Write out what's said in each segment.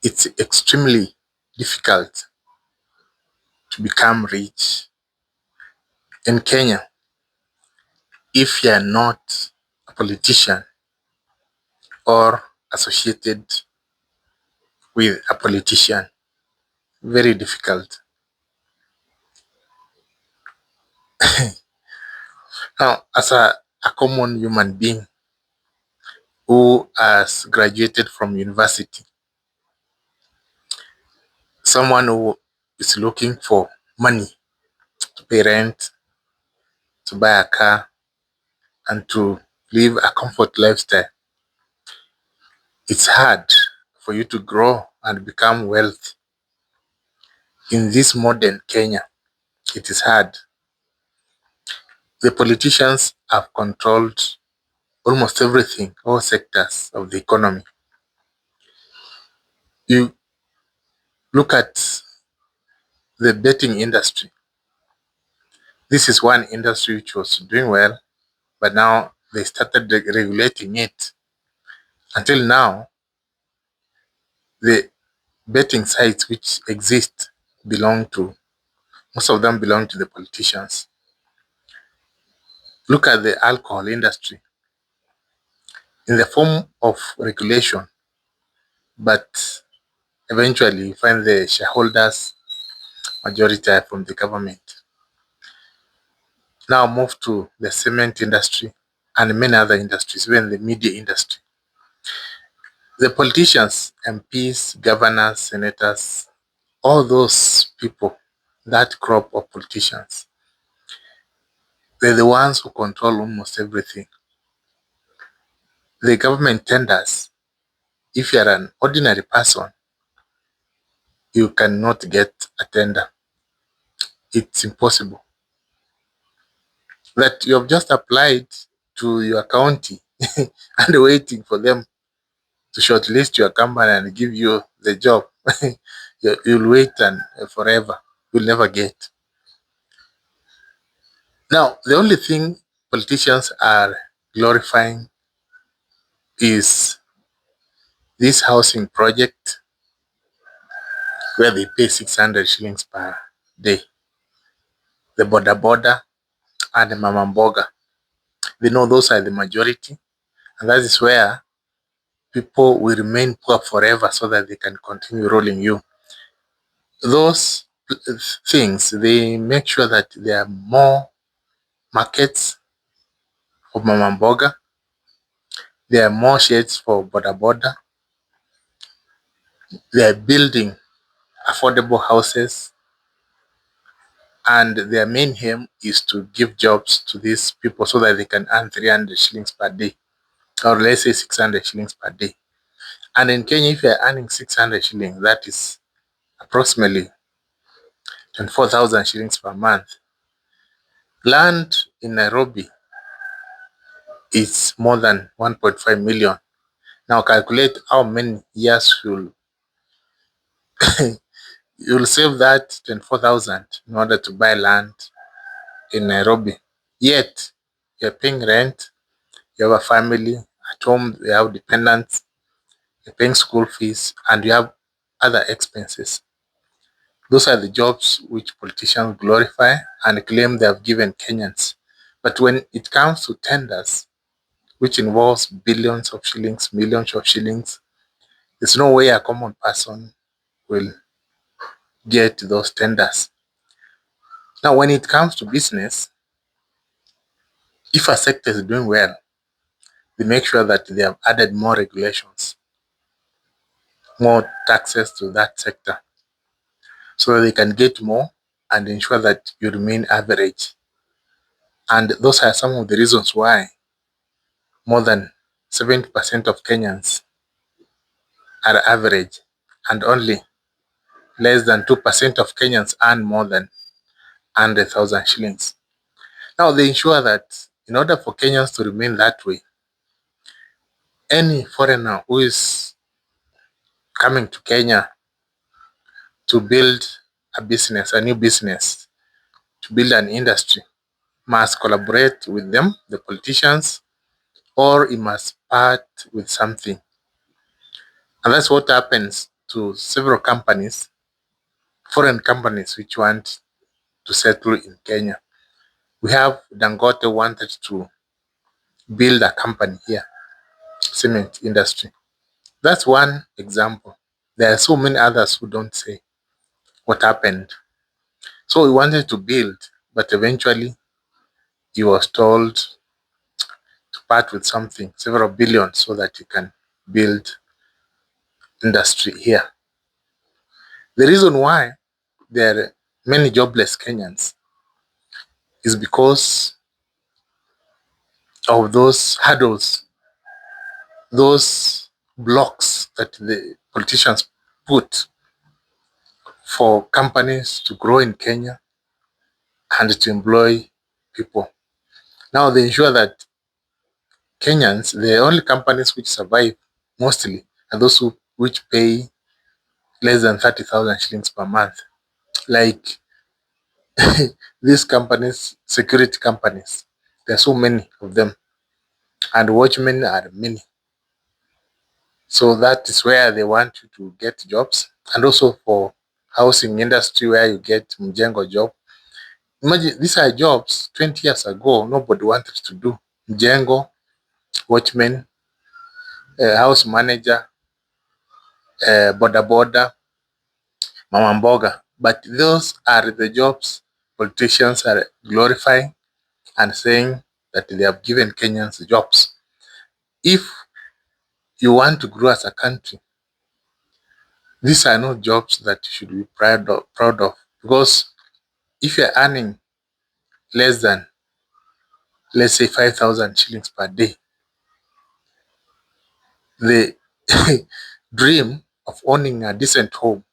it's extremely difficult to become rich in Kenya if you are not a politician or associated with a politician. Very difficult. Now, as a common human being who has graduated from university, someone who is looking for money to pay rent, to buy a car, and to live a comfort lifestyle, it's hard for you to grow and become wealthy. In this modern Kenya, it is hard. The politicians have controlled almost everything, all sectors of the economy. You look at the betting industry. This is one industry which was doing well, but now they started regulating it. Until now, the betting sites which exist most of them belong to the politicians. Look at the alcohol industry in the form of regulation, but eventually you find the shareholders majority are from the government. Now move to the cement industry and many other industries, even the media industry. The politicians, MPs, governors, senators, all those people, that crop of politicians, they're the ones who control almost everything. The government tenders, if you're an ordinary person, you cannot get a tender. It's impossible. That you have just applied to your county and waiting for them to shortlist your company and give you the job. You'll wait and forever. You'll never get. Now, the only thing politicians are glorifying is this housing project where they pay 600 shillings per day. The boda and the mama mboga. They know those are the majority, and that is where people will remain poor forever so that they can continue rolling you. Those things, they make sure that there are more markets for mama mboga, there are more shades for boda, they are building affordable houses, and their main aim is to give jobs to these people so that they can earn 300 shillings per day, or let's say 600 shillings per day. And in Kenya, if you're earning 600 shillings, that is approximately 24,000 shillings per month. Land in Nairobi is more than 1.5 million. Now calculate how many years you'll save that 24,000 in order to buy land in Nairobi. Yet you're paying rent, you have a family at home, you have dependents, you're paying school fees, and you have other expenses. Those are the jobs which politicians glorify and claim they have given Kenyans. But when it comes to tenders, which involves billions of shillings, millions of shillings, there's no way a common person will get those tenders. Now, when it comes to business, if a sector is doing well, they make sure that they have added more regulations, more taxes to that sector, so that they can get more and ensure that you remain average. And those are some of the reasons why more than 70% of Kenyans are average, and only less than 2% of Kenyans earn more than 100,000 shillings. Now, they ensure that in order for Kenyans to remain that way, any foreigner who is coming to Kenya to build a business, a new business, to build an industry, must collaborate with them, the politicians, or he must part with something. And that's what happens to several companies, foreign companies which want to settle in Kenya. We have Dangote wanted to build a company here, cement industry. That's one example. There are so many others who don't say what happened. So he wanted to build, but eventually he was told to part with something, several billions, so that he can build industry here. The reason why there are many jobless Kenyans is because of those hurdles, those blocks that the politicians put for companies to grow in Kenya and to employ people. Now they ensure that Kenyans, the only companies which survive mostly are those which pay less than 30,000 shillings per month. Like these companies, security companies, there are so many of them, and watchmen are many. So that is where they want you to get jobs, and also for housing industry where you get mjengo job. Imagine these are jobs 20 years ago nobody wanted to do. Mjengo, watchman, house manager, boda boda, mama mboga. But those are the jobs politicians are glorifying and saying that they have given Kenyans jobs. If you want to grow as a country, these are not jobs that you should be proud of, because if you're earning less than, let's say, 5,000 shillings per day, the dream of owning a decent home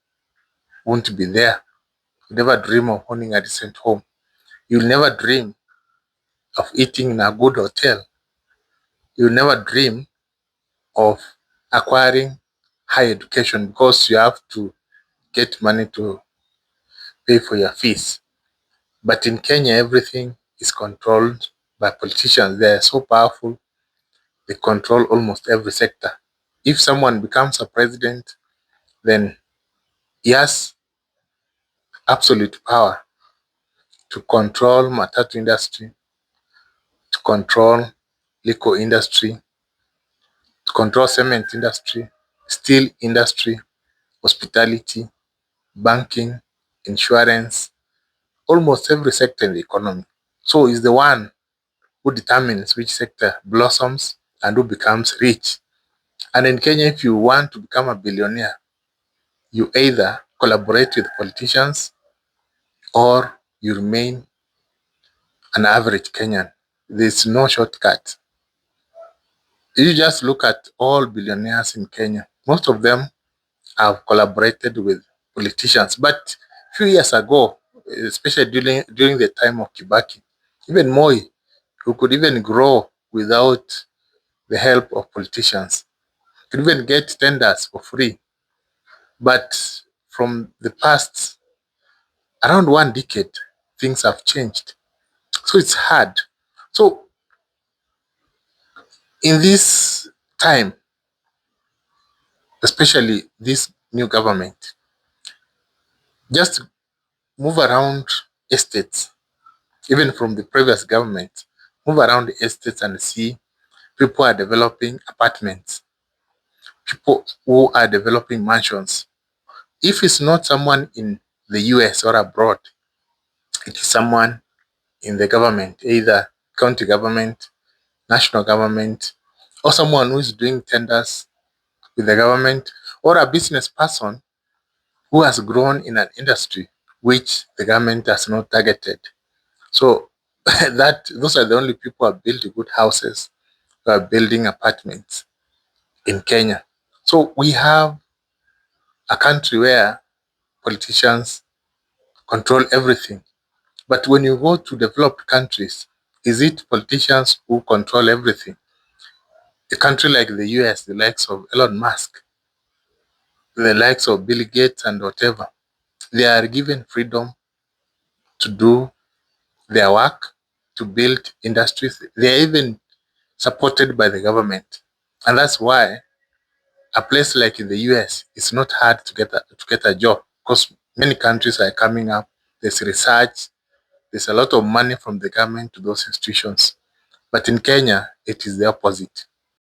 won't be there. You never dream of owning a decent home. You'll never dream of eating in a good hotel. You'll never dream of acquiring high education because you have to get money to pay for your fees. But in Kenya, everything is controlled by politicians. They are so powerful, they control almost every sector. If someone becomes a president, then he has absolute power to control matatu industry, to control liquor industry, to control cement industry, steel industry, hospitality, banking, insurance, almost every sector in the economy. So he's the one who determines which sector blossoms and who becomes rich. And in Kenya, if you want to become a billionaire, you either collaborate with politicians or you remain an average Kenyan. There's no shortcut. You just look at all billionaires in Kenya. Most of them have collaborated with politicians. But a few years ago, especially during the time of Kibaki, even Moi, who could even grow without the help of politicians, could even get tenders for free. But from the past around 1 decade, things have changed. So it's hard. So in this time, especially this new government, just move around estates, even from the previous government, move around the estates and see people are developing apartments, people who are developing mansions. If it's not someone in the US or abroad, it is someone in the government, either county government, national government, or someone who is doing tenders with the government, or a business person who has grown in an industry which the government has not targeted. So that those are the only people who have built good houses, who are building apartments in Kenya. So we have a country where politicians control everything. But when you go to developed countries, is it politicians who control everything? A country like the US, the likes of Elon Musk, the likes of Bill Gates and whatever, they are given freedom to do their work, to build industries. They are even supported by the government. And that's why a place like in the US, it's not hard to get a job because many countries are coming up. There's research. There's a lot of money from the government to those institutions. But in Kenya, it is the opposite.